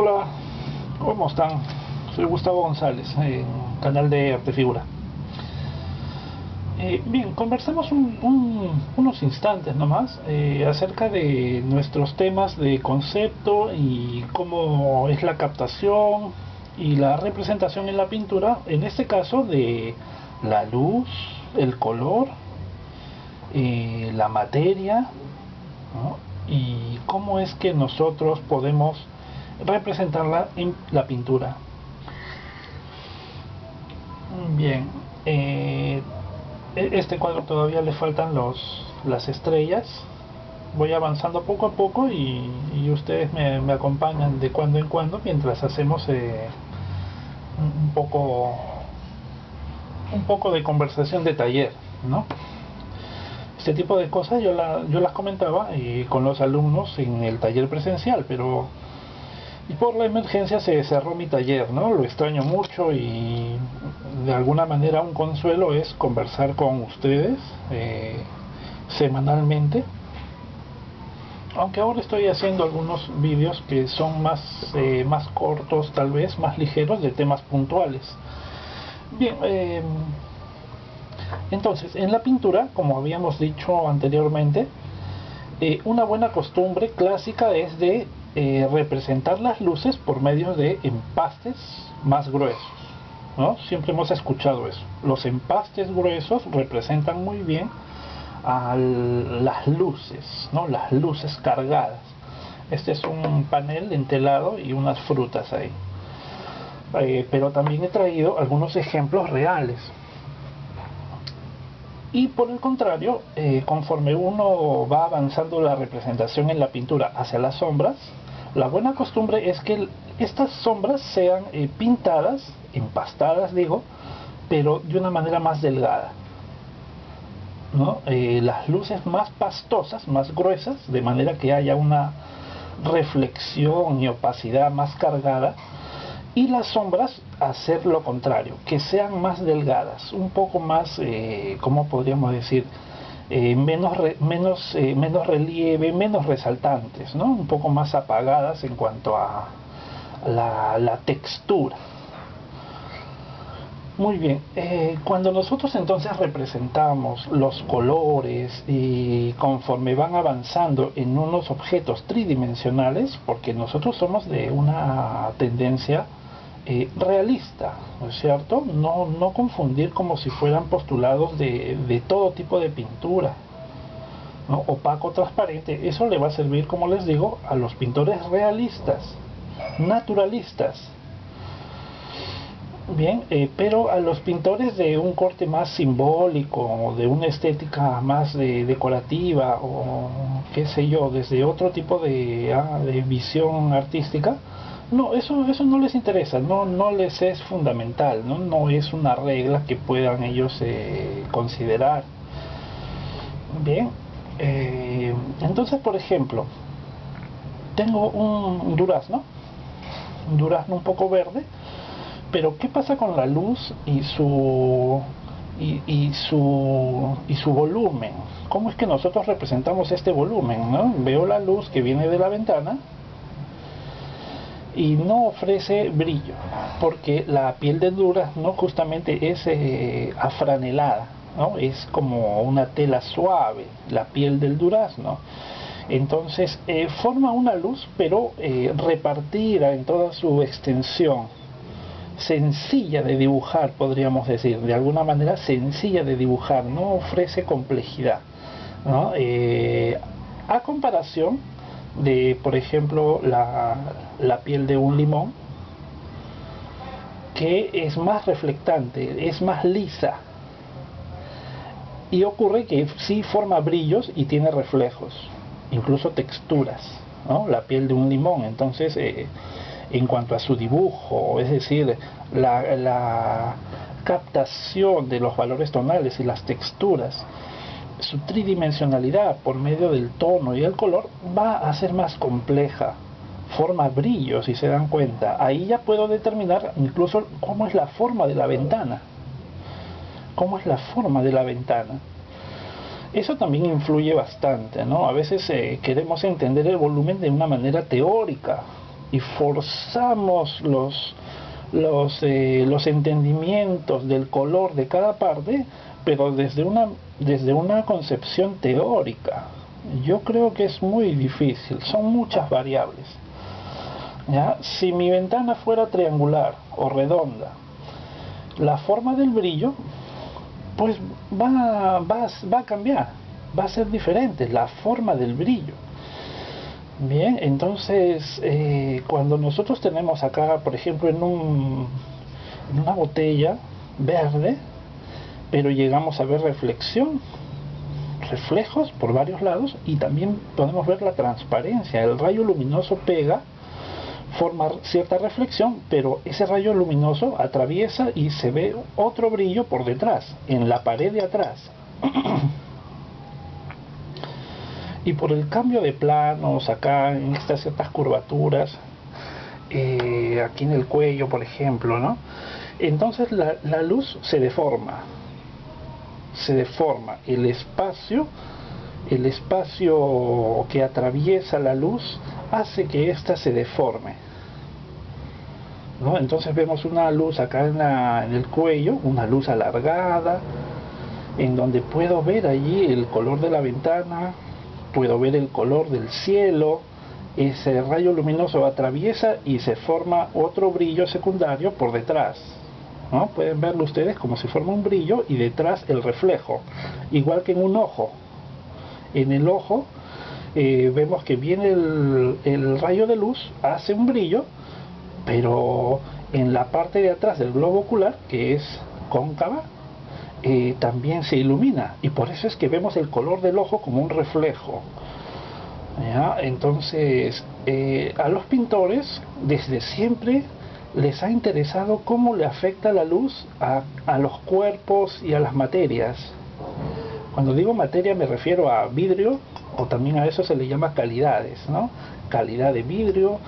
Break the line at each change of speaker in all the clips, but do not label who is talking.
Hola, ¿cómo están? Soy Gustavo González, en canal de Artefigura. Bien, conversamos unos instantes nomás acerca de nuestros temas de concepto y cómo es la captación y la representación en la pintura, en este caso de la luz, el color, la materia, ¿no? Y cómo es que nosotros podemos representarla en la pintura. Bien, este cuadro todavía le faltan las estrellas. Voy avanzando poco a poco y ustedes me acompañan de cuando en cuando mientras hacemos un poco de conversación de taller, ¿no? Este tipo de cosas yo las comentaba con los alumnos en el taller presencial, pero y por la emergencia se cerró mi taller, ¿no? Lo extraño mucho y de alguna manera un consuelo es conversar con ustedes semanalmente. Aunque ahora estoy haciendo algunos vídeos que son más cortos, tal vez, más ligeros, de temas puntuales. Bien, entonces, en la pintura, como habíamos dicho anteriormente, una buena costumbre clásica es de representar las luces por medio de empastes más gruesos, ¿no? Siempre hemos escuchado eso. Los empastes gruesos representan muy bien a las luces, ¿no? Las luces cargadas. Este es un panel entelado y unas frutas ahí. Pero también he traído algunos ejemplos reales. Y por el contrario, conforme uno va avanzando la representación en la pintura hacia las sombras, la buena costumbre es que estas sombras sean pintadas, empastadas digo, pero de una manera más delgada, ¿no? Las luces más pastosas, más gruesas, de manera que haya una reflexión y opacidad más cargada, y las sombras hacer lo contrario, que sean más delgadas, un poco más, ¿cómo podríamos decir? Menos relieve, menos resaltantes, ¿no? Un poco más apagadas en cuanto a la textura. Muy bien, cuando nosotros entonces representamos los colores y conforme van avanzando en unos objetos tridimensionales, porque nosotros somos de una tendencia realista, ¿no es cierto? No confundir como si fueran postulados de todo tipo de pintura, ¿no? Opaco, transparente, eso le va a servir, como les digo, a los pintores realistas, naturalistas. Bien, pero a los pintores de un corte más simbólico, de una estética más decorativa, o qué sé yo, desde otro tipo de visión artística, no, eso no les interesa, no les es fundamental, no es una regla que puedan ellos considerar. Bien, entonces, por ejemplo, tengo un durazno un poco verde. Pero ¿qué pasa con la luz y su volumen? ¿Cómo es que nosotros representamos este volumen, ¿no? Veo la luz que viene de la ventana y no ofrece brillo, porque la piel del durazno justamente es afranelada, ¿no? Es como una tela suave, la piel del durazno. Entonces forma una luz, pero repartida en toda su extensión, sencilla de dibujar, podríamos decir, de alguna manera sencilla de dibujar, no ofrece complejidad, ¿no? A comparación de, por ejemplo, la piel de un limón, que es más reflectante, es más lisa, y ocurre que sí forma brillos y tiene reflejos, incluso texturas, ¿no? La piel de un limón. Entonces, en cuanto a su dibujo, es decir, la captación de los valores tonales y las texturas, su tridimensionalidad por medio del tono y el color va a ser más compleja, forma brillos, si se dan cuenta. Ahí ya puedo determinar incluso cómo es la forma de la ventana, Eso también influye bastante, ¿no? A veces queremos entender el volumen de una manera teórica, y forzamos los entendimientos del color de cada parte, pero desde una concepción teórica. Yo creo que es muy difícil, son muchas variables. ¿Ya? Si mi ventana fuera triangular o redonda, la forma del brillo pues va a cambiar, va a ser diferente la forma del brillo. Bien, entonces cuando nosotros tenemos acá, por ejemplo, en una botella verde, pero llegamos a ver reflejos por varios lados, y también podemos ver la transparencia. El rayo luminoso pega, forma cierta reflexión, pero ese rayo luminoso atraviesa y se ve otro brillo por detrás, en la pared de atrás. Y por el cambio de planos acá en estas ciertas curvaturas, aquí en el cuello por ejemplo, ¿no? Entonces la luz se deforma, el espacio que atraviesa la luz hace que ésta se deforme, ¿no? Entonces vemos una luz acá en el cuello, una luz alargada, en donde puedo ver allí el color de la ventana, puedo ver el color del cielo. Ese rayo luminoso atraviesa y se forma otro brillo secundario por detrás, ¿no? Pueden verlo ustedes como si forma un brillo y detrás el reflejo, igual que en un ojo. En el ojo vemos que viene el rayo de luz, hace un brillo, pero en la parte de atrás del globo ocular, que es cóncava, también se ilumina, y por eso es que vemos el color del ojo como un reflejo. ¿Ya? Entonces a los pintores desde siempre les ha interesado cómo le afecta la luz a los cuerpos y a las materias. Cuando digo materia me refiero a vidrio, o también a eso se le llama calidades, ¿no? Calidad de vidrio,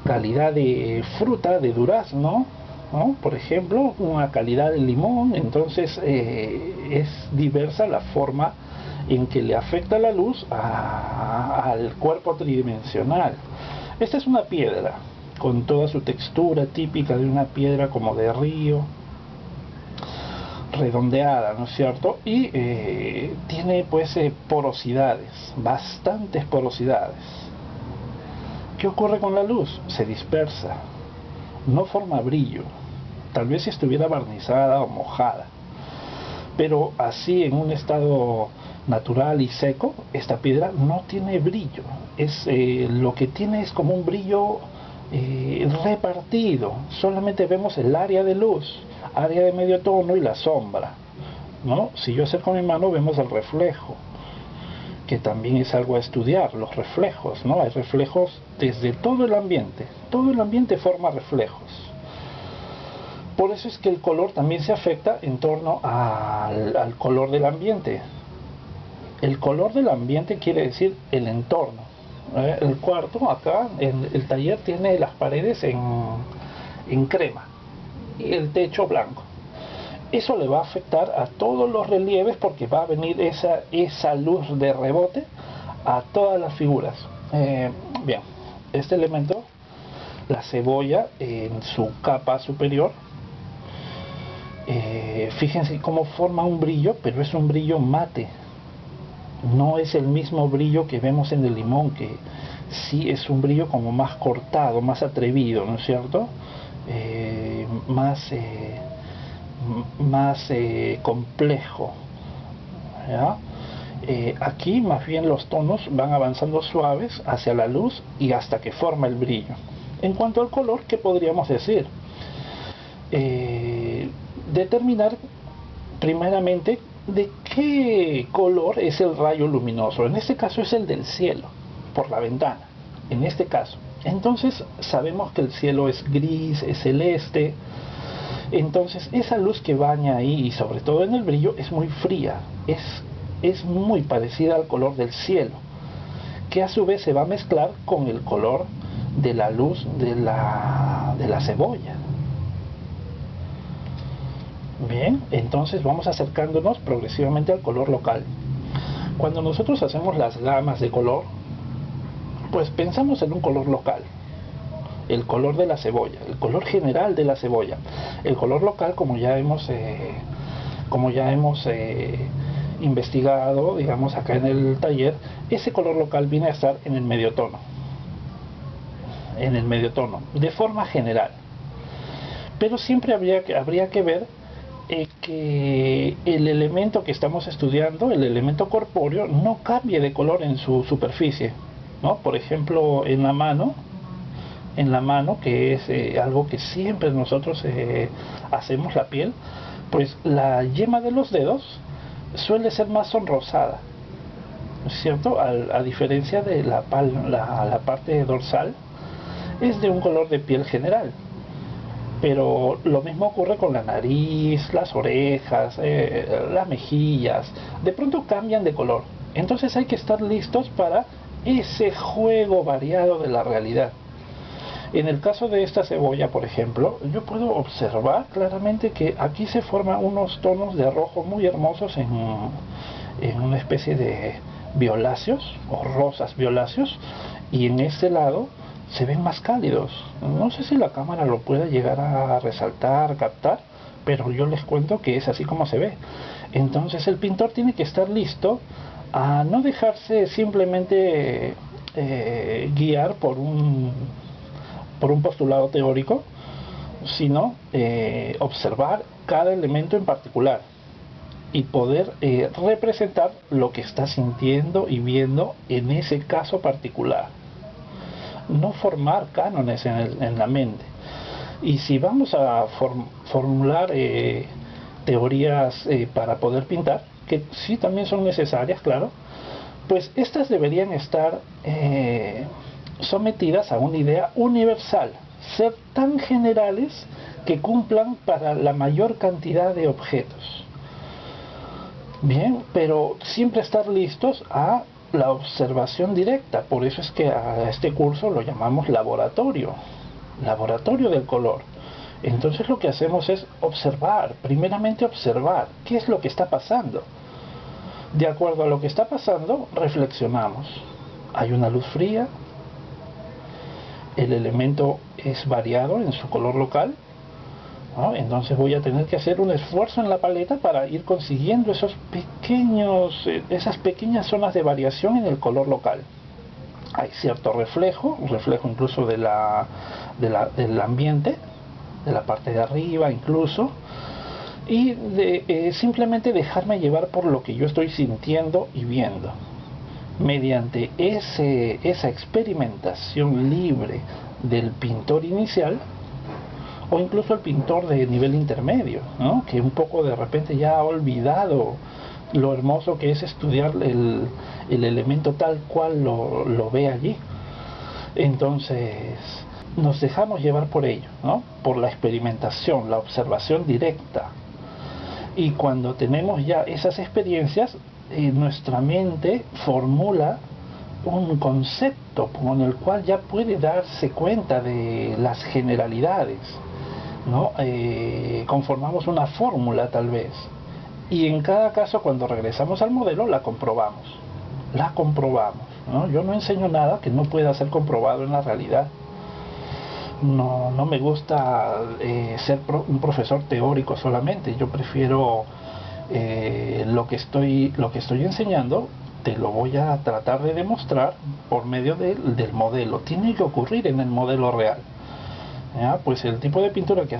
calidad de fruta, de durazno, ¿no? Por ejemplo, una calidad de limón. Entonces es diversa la forma en que le afecta la luz al cuerpo tridimensional. Esta es una piedra con toda su textura típica de una piedra como de río, redondeada, ¿no es cierto? Y tiene pues porosidades, bastantes porosidades. ¿Qué ocurre con la luz? Se dispersa, no forma brillo. Tal vez si estuviera barnizada o mojada, pero así en un estado natural y seco, esta piedra no tiene brillo. Lo que tiene es como un brillo repartido. Solamente vemos el área de luz, área de medio tono y la sombra, ¿no? Si yo acerco mi mano vemos el reflejo, que también es algo a estudiar, los reflejos, ¿no? Hay reflejos desde todo el ambiente forma reflejos. Por eso es que el color también se afecta en torno al color del ambiente. El color del ambiente quiere decir el entorno. El cuarto, acá, el taller tiene las paredes en crema y el techo blanco. Eso le va a afectar a todos los relieves, porque va a venir esa luz de rebote a todas las figuras. Bien, este elemento, la cebolla en su capa superior, fíjense cómo forma un brillo, pero es un brillo mate. No es el mismo brillo que vemos en el limón, que sí es un brillo como más cortado, más atrevido, ¿no es cierto? Más complejo, ¿ya? Aquí más bien los tonos van avanzando suaves hacia la luz y hasta que forma el brillo. En cuanto al color, ¿qué podríamos decir? Determinar primeramente de qué color es el rayo luminoso. En este caso es el del cielo, por la ventana, en este caso. Entonces sabemos que el cielo es gris, es celeste. Entonces esa luz que baña ahí, y sobre todo en el brillo, es muy fría, es muy parecida al color del cielo, que a su vez se va a mezclar con el color de la luz de la cebolla. Bien, entonces vamos acercándonos progresivamente al color local. Cuando nosotros hacemos las gamas de color, Pues pensamos en un color local, el color de la cebolla, el color general de la cebolla. El color local, como ya hemos investigado, digamos, acá en el taller, ese color local viene a estar en el medio tono, de forma general. Pero siempre habría que ver que el elemento que estamos estudiando, el elemento corpóreo, no cambie de color en su superficie, ¿no? Por ejemplo, en la mano, que es algo que siempre nosotros hacemos, la piel, pues la yema de los dedos suele ser más sonrosada, ¿cierto? A diferencia de la parte dorsal es de un color de piel general. Pero lo mismo ocurre con la nariz, las orejas, las mejillas. De pronto cambian de color. Entonces hay que estar listos para ese juego variado de la realidad. En el caso de esta cebolla, por ejemplo, yo puedo observar claramente que aquí se forman unos tonos de rojo muy hermosos en una especie de violáceos o rosas violáceos, y en este lado se ven más cálidos. No sé si la cámara lo puede llegar a resaltar, captar, pero yo les cuento que es así como se ve. Entonces el pintor tiene que estar listo a no dejarse simplemente guiar por un postulado teórico, sino observar cada elemento en particular y poder representar lo que está sintiendo y viendo en ese caso particular. No formar cánones en la mente. Y si vamos a formular teorías para poder pintar, que sí también son necesarias, claro, pues estas deberían estar sometidas a una idea universal, ser tan generales que cumplan para la mayor cantidad de objetos. Bien, pero siempre estar listos a la observación directa. Por eso es que a este curso lo llamamos laboratorio del color. Entonces lo que hacemos es observar, primeramente observar qué es lo que está pasando. De acuerdo a lo que está pasando, reflexionamos. Hay una luz fría, el elemento es variado en su color local, ¿no? Entonces voy a tener que hacer un esfuerzo en la paleta para ir consiguiendo esas pequeñas zonas de variación en el color local. Hay cierto reflejo incluso del ambiente, de la parte de arriba incluso, y simplemente dejarme llevar por lo que yo estoy sintiendo y viendo. Mediante esa experimentación libre del pintor inicial, o incluso el pintor de nivel intermedio, ¿no? Que un poco de repente ya ha olvidado lo hermoso que es estudiar el elemento tal cual lo ve allí. Entonces nos dejamos llevar por ello, ¿no? Por la experimentación, la observación directa. Y cuando tenemos ya esas experiencias, nuestra mente formula un concepto con el cual ya puede darse cuenta de las generalidades, ¿no? Conformamos una fórmula tal vez, y en cada caso cuando regresamos al modelo la comprobamos, ¿no? Yo no enseño nada que no pueda ser comprobado en la realidad. No me gusta ser un profesor teórico solamente. Yo prefiero lo que estoy enseñando, te lo voy a tratar de demostrar por medio del modelo. Tiene que ocurrir en el modelo real. ¿Ya? Pues el tipo de pintura que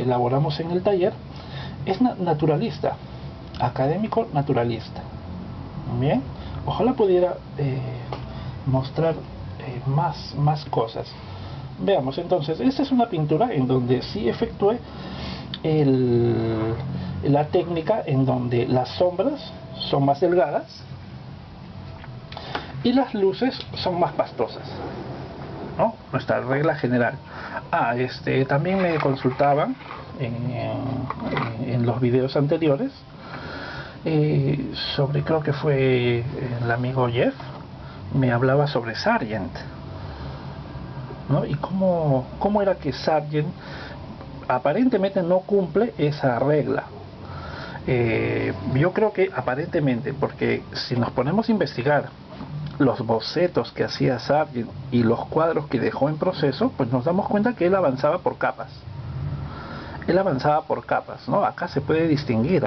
elaboramos en el taller es naturalista, académico naturalista. Bien, ojalá pudiera mostrar más cosas. Veamos entonces, esta es una pintura en donde sí efectué la técnica en donde las sombras son más delgadas y las luces son más pastosas, ¿no? Nuestra regla general. También me consultaban en los videos anteriores sobre, creo que fue el amigo Jeff, me hablaba sobre Sargent, ¿no? Y cómo era que Sargent aparentemente no cumple esa regla. Yo creo que aparentemente, porque si nos ponemos a investigar los bocetos que hacía Sargent y los cuadros que dejó en proceso, pues nos damos cuenta que él avanzaba por capas. Él avanzaba por capas, ¿no? Acá se puede distinguir.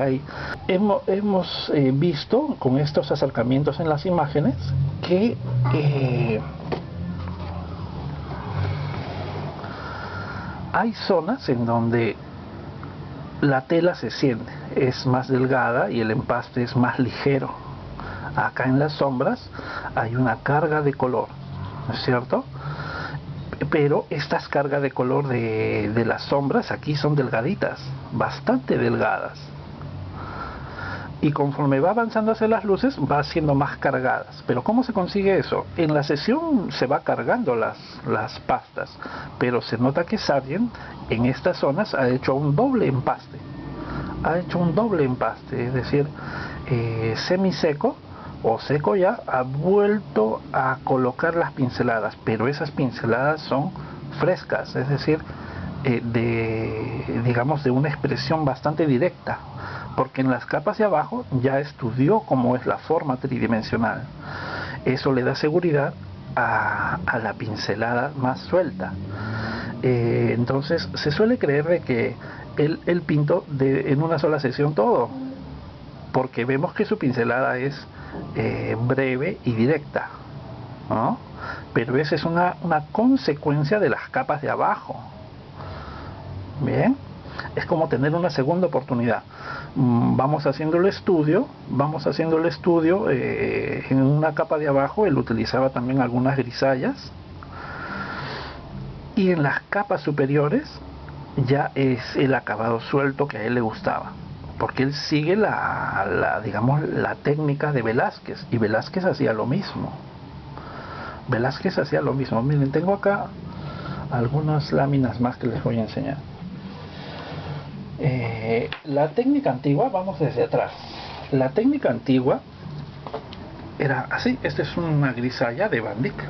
Hemos visto con estos acercamientos en las imágenes que hay zonas en donde la tela se siente, es más delgada y el empaste es más ligero. Acá en las sombras hay una carga de color, ¿no es cierto? Pero estas cargas de color de las sombras aquí son delgaditas, bastante delgadas. Y conforme va avanzando hacia las luces, va siendo más cargadas. Pero ¿cómo se consigue eso? En la sesión se va cargando las pastas, pero se nota que Sargent en estas zonas ha hecho un doble empaste. Ha hecho un doble empaste, es decir, semiseco o seco ya, ha vuelto a colocar las pinceladas, pero esas pinceladas son frescas, es decir, digamos de una expresión bastante directa, porque en las capas de abajo ya estudió cómo es la forma tridimensional. Eso le da seguridad a la pincelada más suelta. Entonces se suele creer de que él pintó en una sola sesión todo, porque vemos que su pincelada es breve y directa, ¿no? Pero esa es una consecuencia de las capas de abajo. Bien, es como tener una segunda oportunidad. Vamos haciendo el estudio en una capa de abajo. Él utilizaba también algunas grisallas, y en las capas superiores ya es el acabado suelto que a él le gustaba, porque él sigue digamos, la técnica de Velázquez, y Velázquez hacía lo mismo. Miren, tengo acá algunas láminas más que les voy a enseñar. La técnica antigua, vamos desde atrás. La técnica antigua era así. Esta es una grisalla de Van Dyck,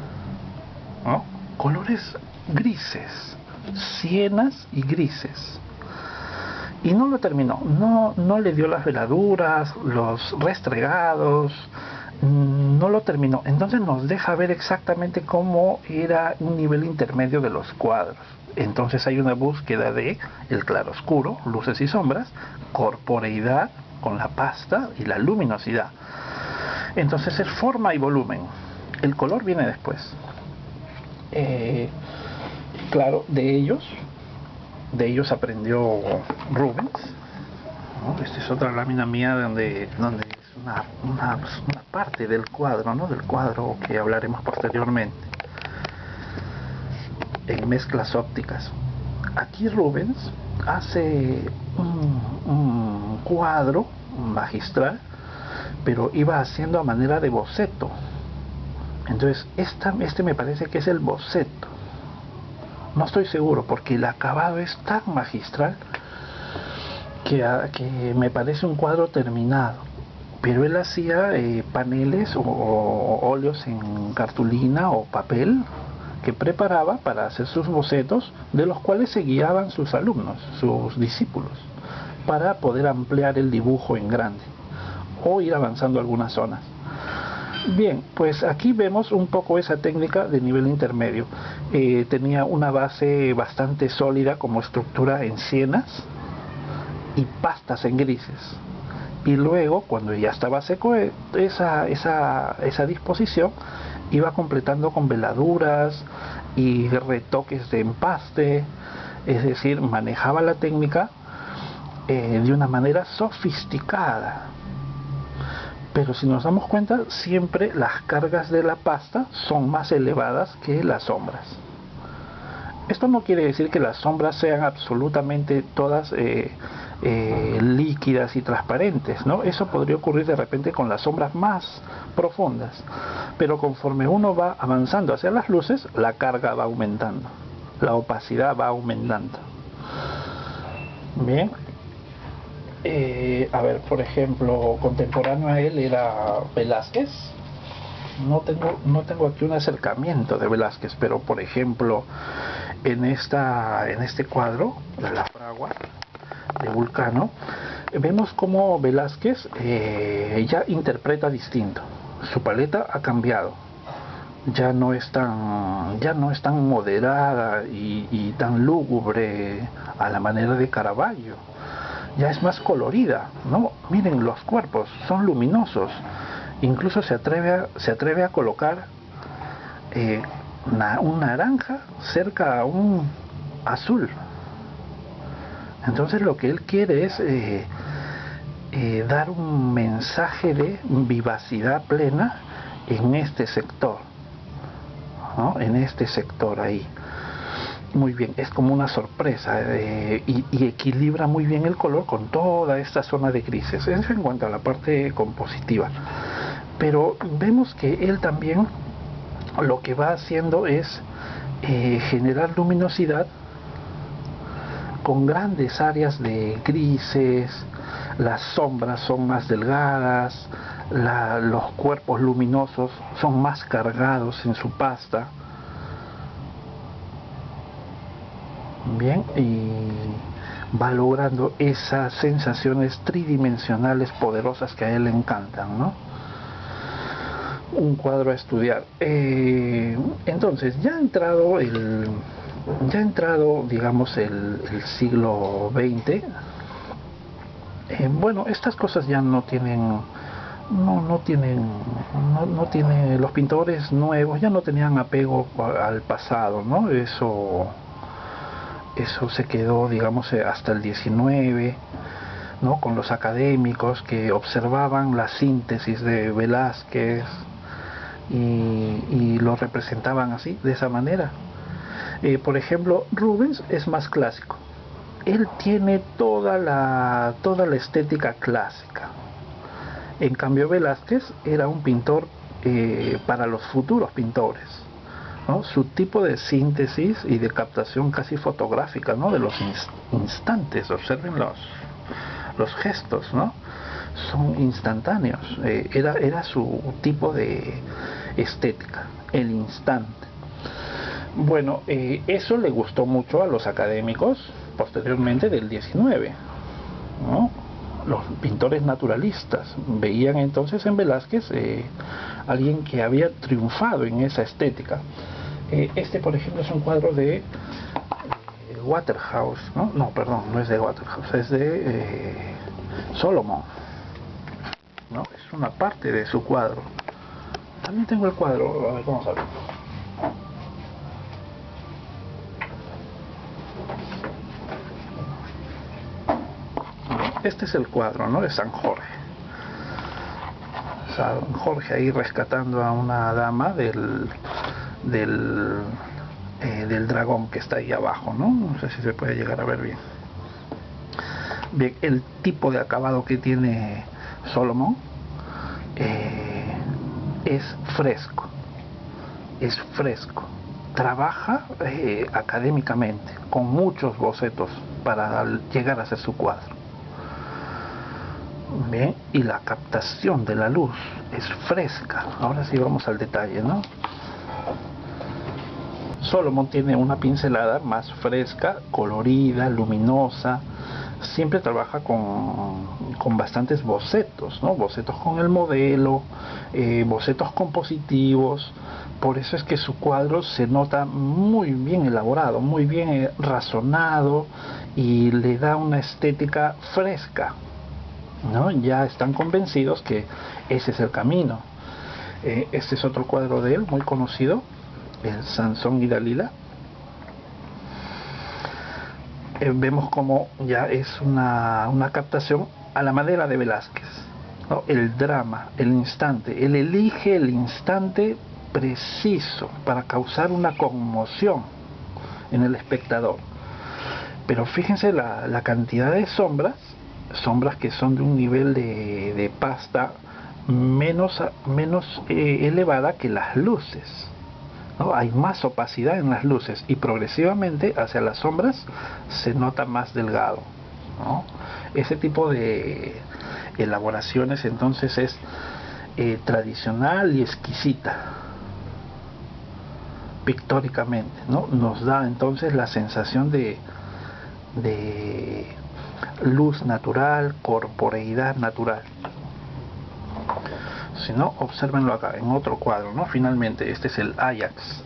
¿no? Colores grises, sienas y grises. Y no lo terminó, no le dio las veladuras, los restregados, no lo terminó. Entonces nos deja ver exactamente cómo era un nivel intermedio de los cuadros. Entonces hay una búsqueda de el claroscuro, luces y sombras, corporeidad con la pasta y la luminosidad. Entonces es forma y volumen. El color viene después. Claro, de ellos aprendió Rubens, ¿no? Esta es otra lámina mía donde es una parte del cuadro, ¿no? Del cuadro que hablaremos posteriormente en mezclas ópticas. Aquí Rubens hace un cuadro magistral, pero iba haciendo a manera de boceto. Entonces este me parece que es el boceto. No estoy seguro, porque el acabado es tan magistral que me parece un cuadro terminado. Pero él hacía paneles o óleos en cartulina o papel que preparaba para hacer sus bocetos, de los cuales se guiaban sus alumnos, sus discípulos, para poder ampliar el dibujo en grande o ir avanzando algunas zonas. Bien, pues aquí vemos un poco esa técnica de nivel intermedio. Tenía una base bastante sólida como estructura en sienas y pastas en grises. Y luego, cuando ya estaba seco esa disposición, iba completando con veladuras y retoques de empaste. Es decir, manejaba la técnica de una manera sofisticada. Pero si nos damos cuenta, siempre las cargas de la pasta son más elevadas que las sombras. Esto no quiere decir que las sombras sean absolutamente todas líquidas y transparentes, ¿no? Eso podría ocurrir de repente con las sombras más profundas. Pero conforme uno va avanzando hacia las luces, la carga va aumentando, la opacidad va aumentando. Bien. A ver, por ejemplo, contemporáneo a él era Velázquez. No tengo aquí un acercamiento de Velázquez, pero por ejemplo en este cuadro de la fragua de Vulcano, vemos como Velázquez ya interpreta distinto. Su paleta ha cambiado, ya no es tan moderada y tan lúgubre a la manera de Caravaggio. Ya es más colorida, ¿no? Miren, los cuerpos son luminosos. Incluso se atreve a colocar un naranja cerca a un azul. Entonces lo que él quiere es dar un mensaje de vivacidad plena en este sector, ¿no? En este sector ahí. Muy bien, es como una sorpresa y equilibra muy bien el color con toda esta zona de grises. Eso en cuanto a la parte compositiva. Pero vemos que él también lo que va haciendo es generar luminosidad con grandes áreas de grises, las sombras son más delgadas, los cuerpos luminosos son más cargados en su pasta. Bien, y va logrando esas sensaciones tridimensionales poderosas que a él le encantan, ¿no? Un cuadro a estudiar. Entonces, digamos, el siglo XX, bueno, estas cosas ya no tienen, no tiene, los pintores nuevos ya no tenían apego al pasado, ¿no? Eso se quedó, digamos, hasta el 19, ¿no? Con los académicos que observaban la síntesis de Velázquez y lo representaban así, de esa manera. Por ejemplo, Rubens es más clásico. Él tiene toda la estética clásica. En cambio, Velázquez era un pintor para los futuros pintores, ¿no? Su tipo de síntesis y de captación casi fotográfica, ¿no? De los instantes, observen los gestos, ¿no? Son instantáneos. Era su tipo de estética, el instante. Bueno, eso le gustó mucho a los académicos posteriormente del 19, ¿no? Los pintores naturalistas veían entonces en Velázquez alguien que había triunfado en esa estética. Este, por ejemplo, es un cuadro de Waterhouse, ¿no? No, perdón, no es de Waterhouse, es de Solomon, ¿no? Es una parte de su cuadro. También tengo el cuadro, a ver, vamos a ver. Este es el cuadro, ¿no? De San Jorge. San Jorge ahí rescatando a una dama del dragón que está ahí abajo, ¿no? No sé si se puede llegar a ver bien. Bien, el tipo de acabado que tiene Solomon es fresco. Es fresco. Trabaja académicamente, con muchos bocetos para llegar a hacer su cuadro. Bien, y la captación de la luz es fresca. Ahora sí vamos al detalle, ¿no? Solomon tiene una pincelada más fresca, colorida, luminosa. Siempre trabaja con bastantes bocetos, ¿no? Bocetos con el modelo, bocetos compositivos. Por eso es que su cuadro se nota muy bien elaborado, muy bien razonado y le da una estética fresca, ¿no? Ya están convencidos que ese es el camino. Este es otro cuadro de él muy conocido, el Sansón y Dalila. Vemos como ya es una captación a la manera de Velázquez, ¿no? El drama, el instante. Él elige el instante preciso para causar una conmoción en el espectador. Pero fíjense la cantidad de sombras que son de un nivel de pasta menos elevada que las luces, ¿no? Hay más opacidad en las luces y progresivamente hacia las sombras se nota más delgado, ¿no? Ese tipo de elaboraciones entonces es tradicional y exquisita pictóricamente, ¿no? Nos da entonces la sensación de luz natural, corporeidad natural. Si no, obsérvenlo acá, en otro cuadro, ¿no? Finalmente, este es el Ajax,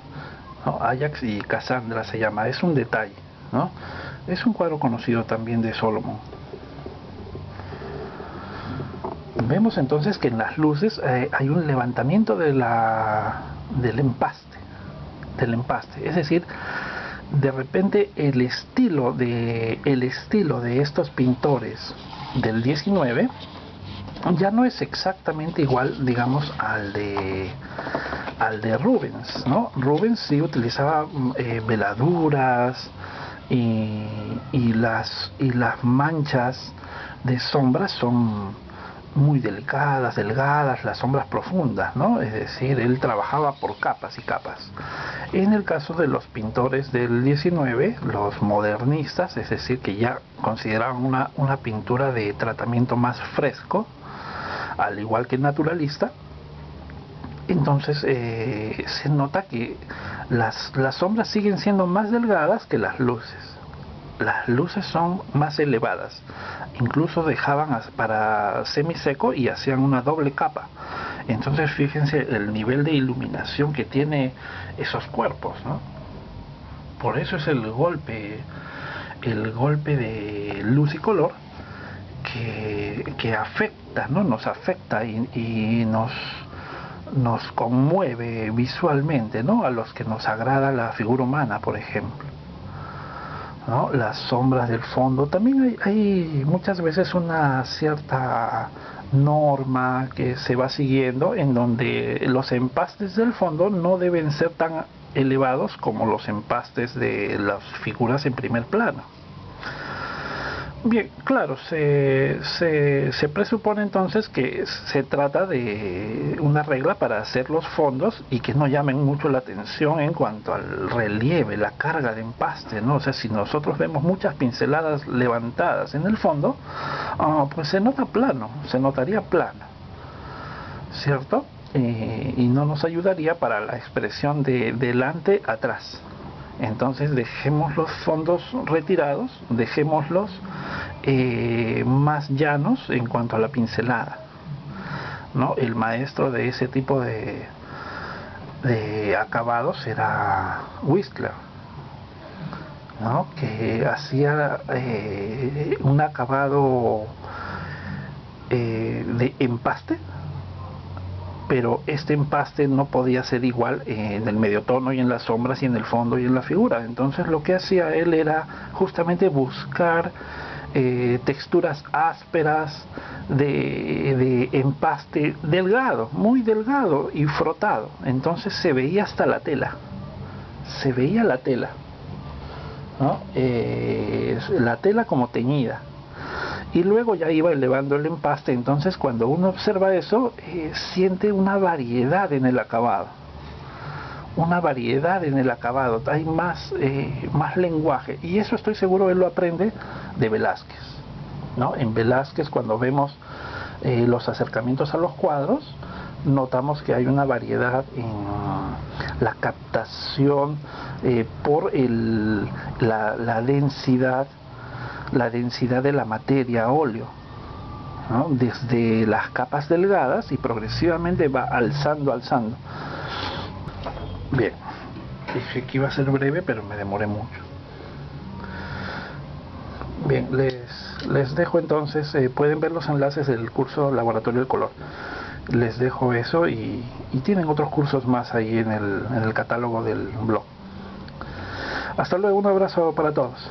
¿no? Ajax y Cassandra se llama, es un detalle, ¿no? Es un cuadro conocido también de Solomon. Vemos entonces que en las luces hay un levantamiento del empaste, es decir, de repente el estilo de estos pintores del 19 ya no es exactamente igual, digamos, al de Rubens, ¿no? Rubens sí utilizaba veladuras y las manchas de sombras son muy delicadas, delgadas, las sombras profundas, ¿no? Es decir, él trabajaba por capas y capas. En el caso de los pintores del 19, los modernistas, es decir, que ya consideraban una pintura de tratamiento más fresco, al igual que el naturalista, entonces se nota que las sombras siguen siendo más delgadas que las luces. Las luces son más elevadas, incluso dejaban para semiseco y hacían una doble capa. Entonces fíjense el nivel de iluminación que tiene esos cuerpos, ¿no? Por eso es el golpe de luz y color que afecta, ¿no? Nos afecta y nos conmueve visualmente, ¿no? A los que nos agrada la figura humana, por ejemplo, ¿no? Las sombras del fondo. También hay muchas veces una cierta norma que se va siguiendo en donde los empastes del fondo no deben ser tan elevados como los empastes de las figuras en primer plano. Bien, claro, se presupone entonces que se trata de una regla para hacer los fondos y que no llamen mucho la atención en cuanto al relieve, la carga de empaste, ¿no? O sea, si nosotros vemos muchas pinceladas levantadas en el fondo, pues se nota plano, se notaría plano, ¿cierto? Y no nos ayudaría para la expresión de delante atrás. Entonces dejemos los fondos retirados, dejémoslos más llanos en cuanto a la pincelada, ¿no? El maestro de ese tipo de acabados era Whistler, ¿no? Que hacía un acabado de empaste, pero este empaste no podía ser igual en el medio tono y en las sombras y en el fondo y en la figura. Entonces lo que hacía él era justamente buscar texturas ásperas de empaste delgado, muy delgado y frotado. Entonces se veía hasta la tela, se veía la tela, ¿no? La tela como teñida. Y luego ya iba elevando el empaste. Entonces cuando uno observa eso, siente una variedad en el acabado, hay más lenguaje, y eso estoy seguro él lo aprende de Velázquez, ¿no? En Velázquez, cuando vemos los acercamientos a los cuadros, notamos que hay una variedad en la captación por la densidad de la materia óleo, ¿no? Desde las capas delgadas y progresivamente va alzando. Bien, dije que iba a ser breve, pero me demoré mucho. Bien, les dejo entonces, pueden ver los enlaces del curso Laboratorio del Color. Les dejo eso y tienen otros cursos más ahí en el catálogo del blog. Hasta luego, un abrazo para todos.